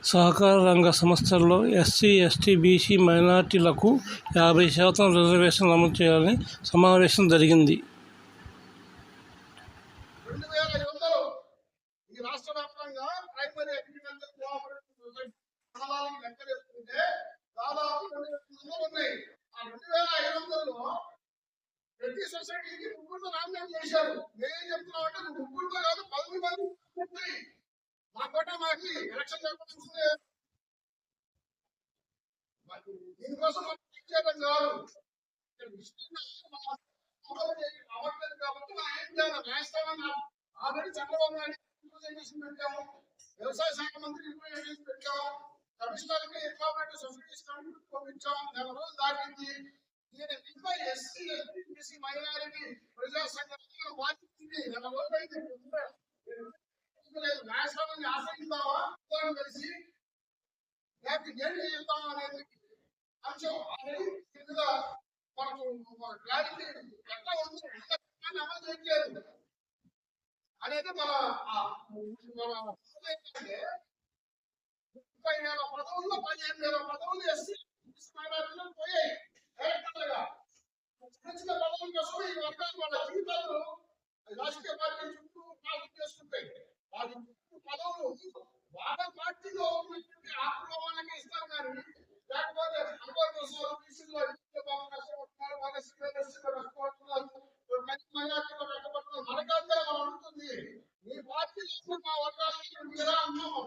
సహకార రంగ సంస్థల్లో ఎస్సీ, ఎస్టీ, బీసీ మైనార్టీలకు 50% రిజర్వేషన్లు అమలు చేయాలని సమావేశం జరిగింది. 2005లో ఈ రాష్ట్ర వ్యాప్తంగా ప్రైమరీ అగ్రికల్చర్ కోఆపరేటివ్ సొసైటీ మండలాలను లెక్కలేసుకుంటే దాదాపు 2,500 ఉన్నాయి. ఆ 2,500లో ప్రతి సొసైటీకి ముగ్గురు నామినేట్ చేశారు. మేమేం చెప్తున్నాం అంటే ముగ్గురుతో కాదు 10 మంది మా కోట మాకి ఎలక్షన్ జరపాల్సిందే. దీనికోసం చేయడం కాదు అవ్వట్లేదు కాబట్టి మనం ఏం చేయాలి? న్యాయస్థానాన్ని ఆల్రెడీ చంద్రబాబు నాయుడు రిప్రజెంటేషన్ పెట్టాము, వ్యవసాయ శాఖ మంత్రి రిప్రజెంటేషన్ పెట్టాము, కమిషనర్కి కోఆపరేటివ్ సొసైటీస్ పంపించాం. 4 రోజులు దాటింది. దీని ఇంకా ఎస్సీ, ఎస్టీ, బీసీ మైనారిటీ ప్రజా సంఘటనలు బాధించింది. 4 రోజులు అయితే న్యాయస్థానాన్ని ఆశ్రయిస్తావా కలిసి లేకపోతే ఏం చేద్దాం అనేది అంశం ఆల్రెడీ కింద మనకు క్లారిటీ ఎట్లా ఉంది, అమలు చేయట్లేదు అనేది మన 30,000 పదవుల్లో 15,000 పదవులు ఎస్సీ మైనారిటీలో పోయాయి. డైరెక్టర్లుగా చిన్న చిన్న పదవుల కోసం ఈ వర్గాలు వాళ్ళ జీవితాలు రాజకీయ పార్టీ చుట్టూ పార్టీ చేసుకుంటాయి. వాళ్ళ పదవులు వాళ్ళ పార్టీలో ఉన్నటువంటి ఆక్రమణకి ఇస్తారు కానీ లేకపోతే అనుభవం కోసం బీసీలో బాగా కష్టపడుతున్నారు, బాగా సిగ్గులో కష్టపడుతున్నారు, మైనార్టీలో కష్టపడుతున్నారు. మనకంతా మనం ఉంటుంది మీ పార్టీ మా వర్గాలు మీరా అన్నాము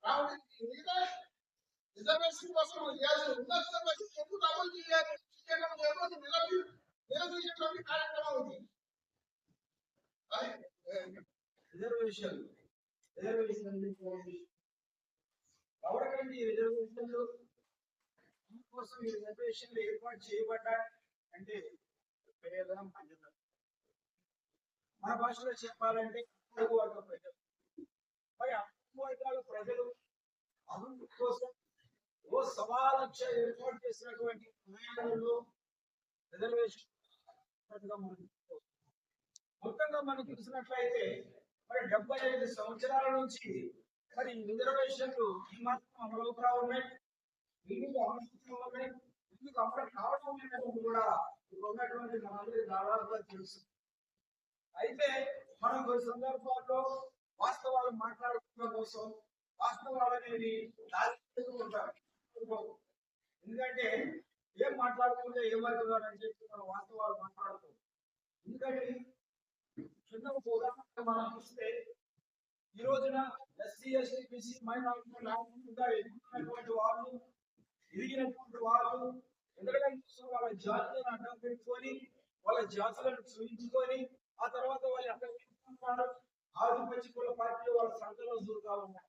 కాబట్టి రిజర్వేషన్ కోసం ఉన్న రిజర్వేషన్ ఎందుకు అమలు చేయాలి నిలదీసేటువంటి కార్యక్రమం ఉంది. రిజర్వేషన్ ఎవరికండి రిజర్వేషన్లు కోసం ఈ రిజర్వేషన్లు ఏర్పాటు చేయబడ్డా అంటే పేదం మన భాషలో చెప్పాలంటే అడుగు వర్గ ప్రజలు. మరి అడుగు వర్గాల ప్రజలు అభివృద్ధి కోసం 1.25 లక్ష ఏర్పాటు చేసినటువంటి న్యాయాలయంలో రిజర్వేషన్ మొత్తంగా మనం చూసినట్లయితే మరి 75 సంవత్సరాల నుంచి మరి రిజర్వేషన్లు ఈ మాత్రం అమలవుతా ఉన్నాయి. వీటికి అమలు ఉన్నాయి, వీటికి అమలు కావడం అనేది కూడా ఉన్నటువంటి మనందరికీ దాదాపుగా తెలుసు. అయితే మనం కొన్ని సందర్భాల్లో వాస్తవాలు మాట్లాడుకోవడం కోసం వాస్తవాలు అనేది దాచుకుంటారు. ఎందుకంటే ఏం మాట్లాడుకుంటే ఏమవుతుందని చెప్పి మనం వాస్తవాలు మాట్లాడుతాం. ఎందుకంటే చిన్న ఉదాహరణ మనం చూస్తే ఈ రోజున ఎస్సీ, ఎస్టీ, బీసీ మైనారిటీగా ఎదుగుతున్నటువంటి వాళ్ళు, ఎదిగినటువంటి వాళ్ళు ఎదగడానికి వాళ్ళ జాతులను అడ్డం పెట్టుకొని వాళ్ళ జాతులను చూపించుకొని ఆ తర్వాత వాళ్ళు ఎక్కడ పెట్టుకుంటున్నారు ఆదిపచ్చి కుల పార్టీలు వాళ్ళ సంఘంలో దూరుతా ఉన్నాయి.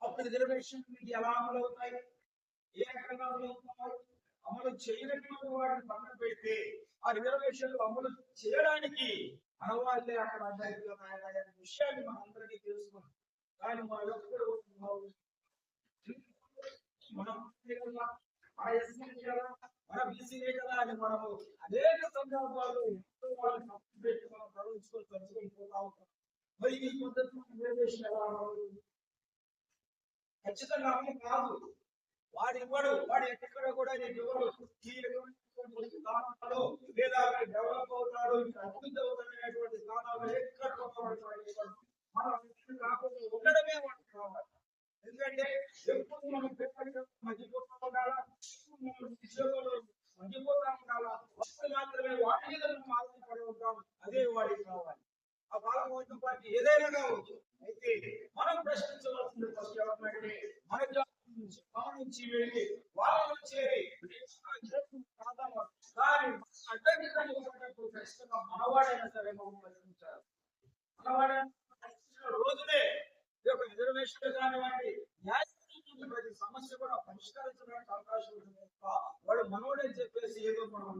అప్పుడు రిజర్వేషన్ ఎలా అమలు అవుతాయి, ఏ రకంగా అమలు అవుతున్నాయి? అమలు చేయనటువంటి వాటిని పక్కన పెడితే ఆ రిజర్వేషన్లు అమలు చేయడానికి అనవాళ్ళే అక్కడ అడ్డాయి విషయాన్ని మనందరికీ తెలుసుకున్నాం. కానీ మన ఎప్పుడు మన ఎస్సీ కదా మన బీసీలే కదా అని మనము అనేక సందర్భాలు వాళ్ళని పెట్టి మనం ప్రవేశించుకొని తలుచుకొని పోతా ఉంటాం. మరి ఈ పద్ధతి రిజర్వేషన్ ఎలా ఖచ్చితంగా అమలు కాదు. వాడు ఇవ్వడు, వాడు ఎక్కడ కూడా నీకు ఇవ్వడు. స్థానాల్లో లేదా డెవలప్ అవుతాడు, అభివృద్ధి అవుతాడనేటువంటి స్థానాల్లో ఎక్కడ మనం కాకుండా ఉండడమే వాటికి కావాలి. ఎందుకంటే ఎప్పుడు మనం మధ్యపోతా ఉండాలా, ఉద్యోగంలో మధ్యపోతా ఉండాలా, వస్తు మాత్రమే వాటి మీద మనం ఆధారపడి ఉంటాం. అదే వాడికి కావాలి. ఆ భారత పార్టీ ఏదైనా కావచ్చు. అయితే మనం ప్రశ్నించవలసింది ఫస్ట్ ఎవరినంటే మన నుంచి వెళ్ళి వాళ్ళలో చేరి ఖచ్చితంగా మనవాడైనా సరే మనం ప్రశ్నించాలి. మనవాడైనా రోజునే ఈ యొక్క రిజర్వేషన్ కానివ్వండి ప్రతి సమస్య కూడా పరిష్కరించడానికి అవకాశం ఉంటుంది. వాడు మనోడని చెప్పేసి ఏదో మనం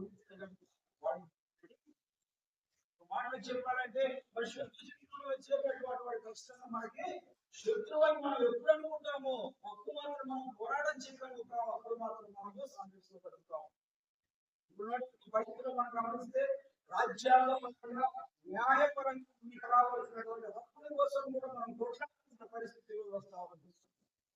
మాటలు చెప్పాలంటే మరి శత్రువులు వచ్చేటటువంటి వాడు ఖచ్చితంగా మనకి శత్రువు అని మనం ఎప్పుడు అనుకుంటామో అప్పుడు మాత్రం మనం పోరాటం చేయగలుగుతాం. అప్పుడు మాత్రం మనము సాధించగలుగుతాం. ఇప్పుడు పరిస్థితులు మనం గమనిస్తే రాజ్యాంగపరంగా న్యాయపరంగా మీకు రావాల్సినటువంటి హక్కుల కోసం కూడా మనం పోరాటం ఇవ్వాల్సిన పరిస్థితి వస్తా ఉంది.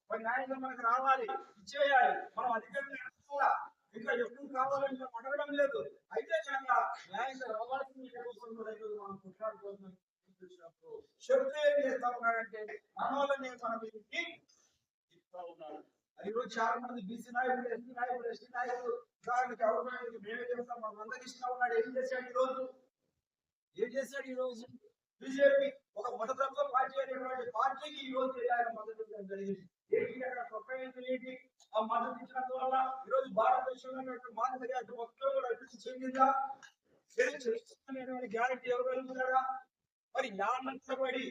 మరి న్యాయంగా మనకు రావాలి, ఇచ్చేయాలి. మనం అధికంగా అడగాలా, ఇంకా ఎక్కువ కావాలని మనం అడగడం లేదు. అయితే కనుక న్యాయంగా రావాల్సిన కోసం కూడా ఈరోజు మనం కొట్లాడుకోవాలని చెప్తే ఏం చేస్తా ఉన్నాడంటే మన వాళ్ళని మన మీదకి ఇస్తా ఉన్నాడు. ఈరోజు చాలా మంది బీసీ నాయకులు, ఎస్సీ నాయకులు, ఎస్టీ నాయకులు ఉదాహరణకి అవసరానికి మేమే చేస్తాం మన అందరికి ఇస్తా ఉన్నాడు. ఏం చేశాడు ఈరోజు? ఏం చేశాడు ఈరోజు? బీజేపీ ఒక మతతత్వ పార్టీ అనేటువంటి పార్టీకి ఈ రోజు ఆయన మద్దతు ఇవ్వడం జరిగింది. ఏంటి అక్కడ ప్రొఫైల్ ఏంటి? ఆ మద్దతు ఇచ్చినందు వల్ల ఈరోజు భారతదేశంలో మానవ జాతి మొత్తం కూడా అభివృద్ధి చెందిందా? గ్యారెంటీ ఎవరు వెళ్తున్నారా? మరి యానంతరపడి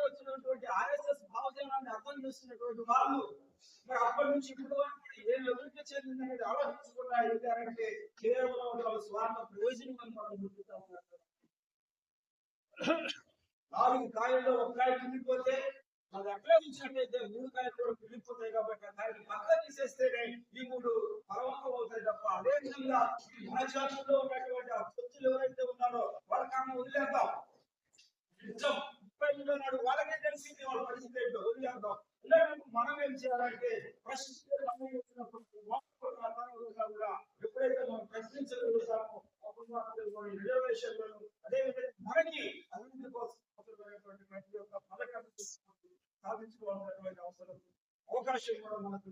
వచ్చినటువంటి ఆర్ఎస్ఎస్ భావజనాన్ని అర్థం చేస్తున్నటువంటి వాళ్ళు మరి అప్పటి నుంచి ఇప్పుడు ఏం అభివృద్ధి చెందిందనేది ఆలోచించకుండా ఏంటంటే కేవలం వాళ్ళ స్వార్థ ప్రయోజనం అని మనం గుర్తుతా ఉన్నారు. 4 కాయల్లో ఒక కాయ కిందిపోతే అది అట్లా ఉంచినట్టయితే 3 కాయలు కూడా కిందిపోతాయి. కాబట్టి ఆ కాయలు పక్కన తీసేస్తేనే ఈ 3 పరవంతం అవుతాయి తప్ప అదే విధంగా ఈ మహాజాతుల్లో ఉన్నటువంటి ఆ పొత్తులు ఎవరైతే ఉన్నారో వాళ్ళకన్నా వదిలేద్దాం. నిజం 30 నాడు వాళ్ళకే తెలిసింది వాళ్ళ పరిస్థితి ఏంటో, వదిలేద్దాం. మనం ఏం చేయాలంటే ప్రశ్నించినప్పుడు కూడా ఎప్పుడైతే మనం ప్రశ్నించగలుగుతామో అప్పుడు రిజర్వేషన్లను అదేవిధంగా మనకి అభివృద్ధి కోసం ప్రతి ఒక్క పథకాన్ని సాధించుకోవాలన్నటువంటి అవసరం అవకాశం కూడా మనకు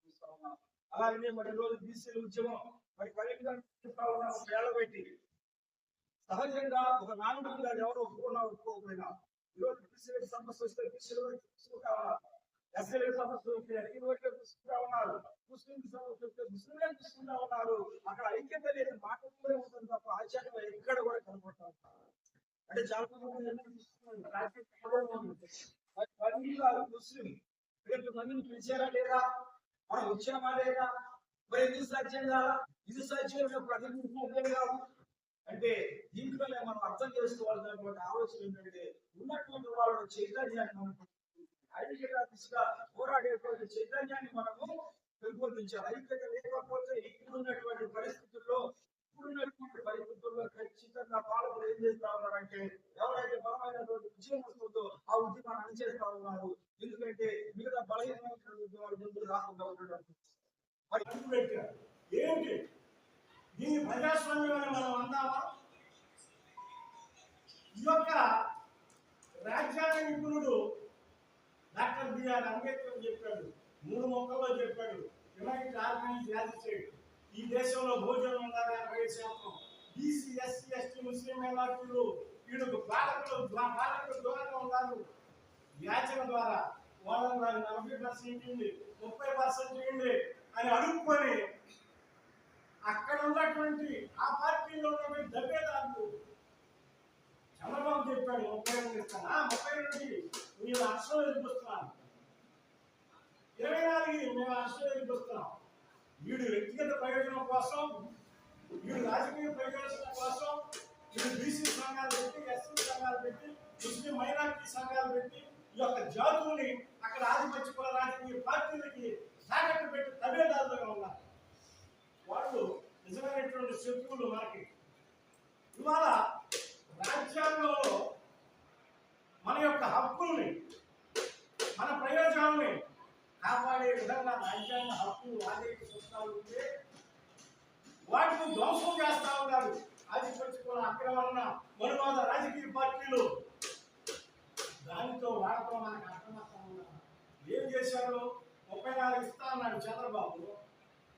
చూస్తా ఉన్నాం. అలాగే మరి రోజు బీసీల ఉద్యమం మరి కరీంనగర్ పెట్టి సహజంగా ఒక నానుడిగా ఎవరు ఒప్పుకోకపోయినా ఈరోజు బీసీలకు సమస్య వస్తే బీసీలు తీసుకుంటా ఉన్నారు, ఎస్సీలకు సమస్య వస్తే ఎస్సీలకు తీసుకుంటా ఉన్నారు, ముస్లిం సమస్య వస్తే ముస్లింలకు తీసుకుంటా ఉన్నారు. అక్కడ ఐక్యత లేదు, మాట ఉంటుంది తప్ప ఆచరణ ఎక్కడ కూడా కనబడతా ఉంటారు. అంటే చాలా ముస్లిం మందిని పిలిచారా లేదా, మనం వచ్చామా లేదా, మరి ఎందుకు సాధ్యం కాదా? ఇది సాధ్యమైనప్పుడు అది కాదు. అంటే దీంట్లోనే మనం అర్థం చేసుకోవాల్సినటువంటి ఆలోచన ఏంటంటే ఉన్నటువంటి వాళ్ళ చైతన్యాన్ని మనం ఐక్యత దిశగా పోరాడేటువంటి చైతన్యాన్ని మనము పెంపొందించాలి. ఐక్యత లేకపోతే ఇప్పుడున్నటువంటి పరిస్థితుల్లో ఖచ్చితంగా పాలకులు ఏం చేస్తా ఉన్నారంటే ఎవరైతే బలమైనటువంటి విజయం వస్తుందో ఆ ఉద్యమాన్ని అణిచేస్తా ఉన్నారు. ఎందుకంటే మిగతా బలహీనమైనటువంటి వాళ్ళు ముందుకు రాకుండా ఉండడం. మరి ఏంటి దీన్ని ప్రజాస్వామ్యం అని మనం అందామా? ఈ యొక్క రాజ్యాంగ నిపుణుడు డాక్టర్ బిఆర్ అంబేద్కర్ చెప్పాడు, 3 మొక్కల్లో చెప్పాడు, యునైటెడ్ ఆర్గనైజ్ యాజిటేట్ ఈ దేశంలో భోజనం ఉండాలి 50%, బీసీ ఎస్సీ ఎస్టీ ముస్లిం మైనార్టీలు వీళ్ళకు పాలకులు దూరంగా ఉండాలి. యాచన ద్వారా వాళ్ళని 40% ఇవ్వండి, 30% ఇవ్వండి అని అడుక్కొని అక్కడ ఉన్నటువంటి ఆ పార్టీలో ఉన్నటువంటి దబ్బేదారులు చంద్రబాబు చెప్పాడు 30 ఇస్తాను, 30 మేము అక్షరం ఎదుర్కొస్తున్నాను, 24 మేము అక్షరం ఎదుర్కొస్తున్నాం. వీడు వ్యక్తిగత ప్రయోజనం కోసం, వీడు రాజకీయ ప్రయోజనం కోసం వీడు బీసీ సంఘాలు పెట్టి, ఎస్సీ సంఘాలు పెట్టి, ముస్లిం మైనార్టీ సంఘాలు పెట్టి ఈ యొక్క జాతుల్ని అక్కడ ఆధిపత్య కుల రాజకీయ పార్టీలకి తాకట్టు పెట్టి తబేదారులుగా ఉన్నారు. వాళ్ళు నిజమైనటువంటి శత్రువులు మనకి. ఇవాళ రాజ్యాంగంలో మన యొక్క హక్కుల్ని, మన ప్రయోజనాల్ని కాపాడే విధంగా రాజ్యాంగ హక్కులు ఆదేశ సూత్రాలు ఉంటే వాటిని ధ్వంసం చేస్తా ఉన్నారు ఆధిపత్య కుల అక్రమణ మనువాద రాజకీయ పార్టీలు. దానితో వాడతో మనకు అర్థమవుతా ఉన్నారు. ఏం చేశారు? 34 ఇస్తా అన్నాడు చంద్రబాబు.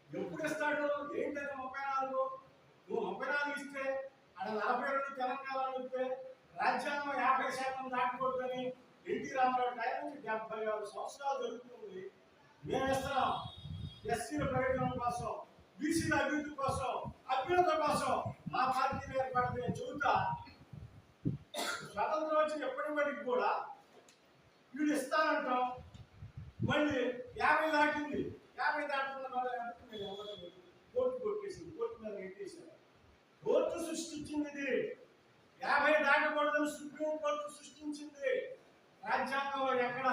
ఎప్పుడు ఇస్తాడు? ఏంటంటే 34 నువ్వు 34 ఇస్తే అక్కడ 42 తెలంగాణ ఇస్తే రాజ్యాంగం 50% దాటకూడదని ఎన్టీ రామారావు టైం నుంచి 76 సంవత్సరాలు జరుగుతుంది. మేము ఇస్తున్నాం ఎస్సీల ప్రయోజనం కోసం, బీసీల అభివృద్ధి కోసం, అభ్యున్నత కోసం మా పార్టీని ఏర్పడితే చెబుతా. స్వతంత్రం వచ్చి ఎప్పటి వరకు కూడా వీడు ఇస్తానంటాం, మళ్ళీ 50 దాటింది, 50 దాటుతున్న కోర్టు కొట్టేసింది, కోర్టు మీద పెట్టేశారు. కోర్టు సృష్టించింది ఇది. 50 దాటకూడదని సుప్రీం కోర్టు సృష్టించింది. రాజ్యాంగంలో ఎక్కడ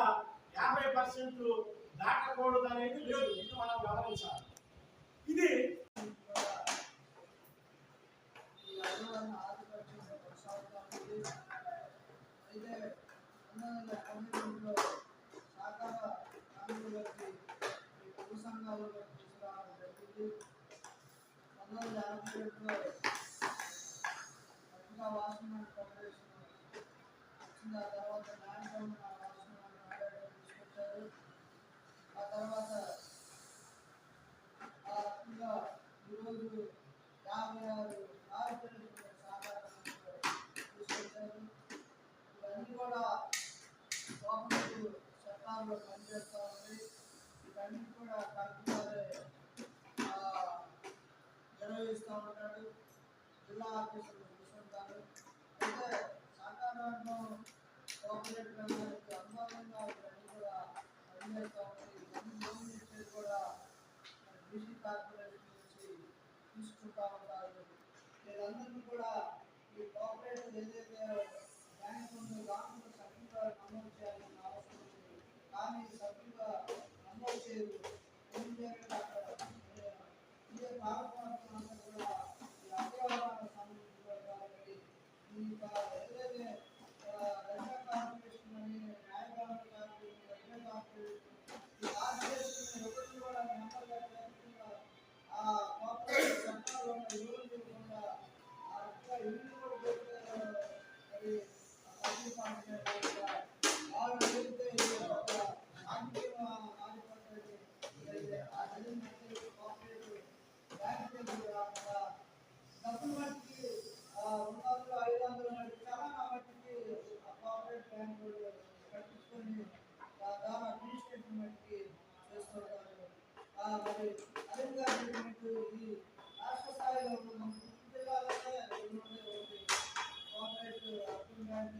50% దాటకూడదు అనేది లేదు. ఇది మనం గమనించాలి. ఇది అయితే 1912లో సహకార రంగంలోకి ఈ భూ సంఘాలను తీసుకురావడం జరిగింది. 1957లో పట్టిగా వాసన ఫెడరేషన్ వచ్చింది. ఆ తర్వాత న్యాయపరమైన వాసన తీసుకొచ్చారు. ఆ తర్వాత ఆ రకంగా ఈరోజు 56 కార్పొరేషన్ల సహకార తీసుకొచ్చారు. ఇవన్నీ కూడా కోఆపరేటివ్ చట్టాల్లో పనిచేస్తూ ఉంది. ఇవన్నీ కూడా కరెక్ట్గానే నిర్వహిస్తూ ఉంటాడు. జిల్లా ఆఫీసులు చూస్తుంటారు. అయితే సహకార రంగం కోఆపరేటివ్ రంగానికి అనుబంధంగా ఇవన్నీ కూడా పనిచేస్తూ ఉంటాయి. ఇవన్నీ లోన్ ఇచ్చేది కూడా బీసీ కార్పొరేషన్ నుంచి తీసుకుంటూ ఉంటారు. వీళ్ళందరినీ కూడా ఈ కోఆపరేటివ్ ఏదైతే బ్యాంక్ ఉందో దాంట్లో సభ్యులుగా నమోదు చేయాలని అవసరం ఉంది. కానీ సభ్యులుగా నమోదు చేయరు. ఎందుకంటే అక్కడ ఇదే భారతదేశం అంతా కూడా ఈ అగ్రవర్ణ సంబంధించిన కాబట్టి ఈ ఏదైతే రక్షణ కార్పొరేషన్ అని న్యాయపాలన కార్పొరేషన్ రక్షణ కార్పొరేషన్ ఈ కార్పొరేషన్ ఎవరిని కూడా మెంబర్గా చేర్చకుండా ఆ కోఆపరేటివ్ చట్టాల్లో ఉన్న విలువలు లేకుండా ఆ రకంగా ఇల్లు కూడా పెడితే మరి సభ్యులు పంపించే వాళ్ళు వెళ్తే రాజకీయ ఆధిపత్యాన్ని ఆ జరిగినట్టు కోఆపరేటివ్ బ్యాంక్ దగ్గర రాకుండా డబ్బులు మట్టికి 200 500 మట్టికి చాలా మట్టికి కోఆపరేటివ్ బ్యాంకు కట్టించుకొని దాని అడ్మినిస్ట్రేషన్ మట్టికి చేస్తుంటారు. మరి అదేవిధంగా చెప్పినట్టు ఈ రాష్ట్ర స్థాయిలో మన కృష్ణ జిల్లాలోనే ఒకటి కోఆపరేటివ్ అర్బన్ బ్యాంక్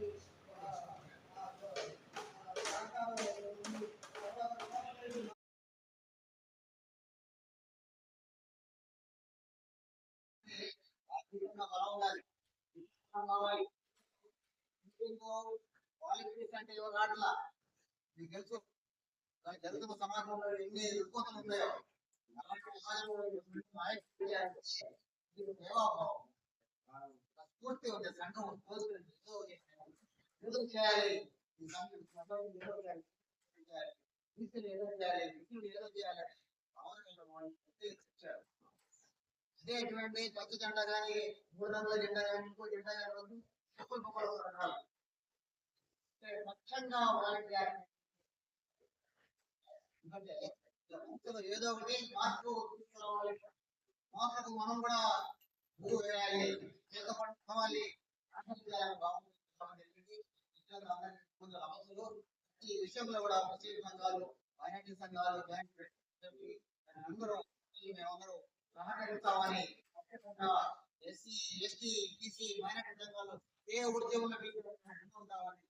సహకారం ఉంది. తర్వాత కోఆపరేటివ్ బలం ఉండాలి, కావాలి. క్వాలిఫికేషన్ అంటే ఎవరు ఆటలా మీకు తెలుసు. దానికి తెలుగు సమాజంలో ఎన్ని రుగ్మతలు ఉన్నాయో అలాంటి సమాజంలో స్ఫూర్తి ఉంది. సంఘం ఏదో చేయాలి, ఈ సంఘం ఏదో చేయాలి, ఏదో చేయాలి, విష్ణుడు ఏదో చేయాలి. అదే ఎటువంటి పచ్చ జెండా కానీ 3 రంగుల జెండా కానీ ఇంకో జెండా కానీ స్వచ్ఛంగా ఏదో ఒకటి మార్పు తీసుకురావాలి. మార్పుకు మనం కూడా ముందు వేయాలి, కావాలి. ఈ విషయంలో కూడా ముస్లిం సంఘాలు, మైనార్టీ సంఘాలు, బ్యాంక్ అందరూ మేమందరూ సహకరిస్తామని ఎస్సీ ఎస్టీ బీసీ మైనార్టీ సంఘాలు ఏ ఉద్యోగంలో ఉంటామని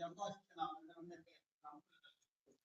అవకాశం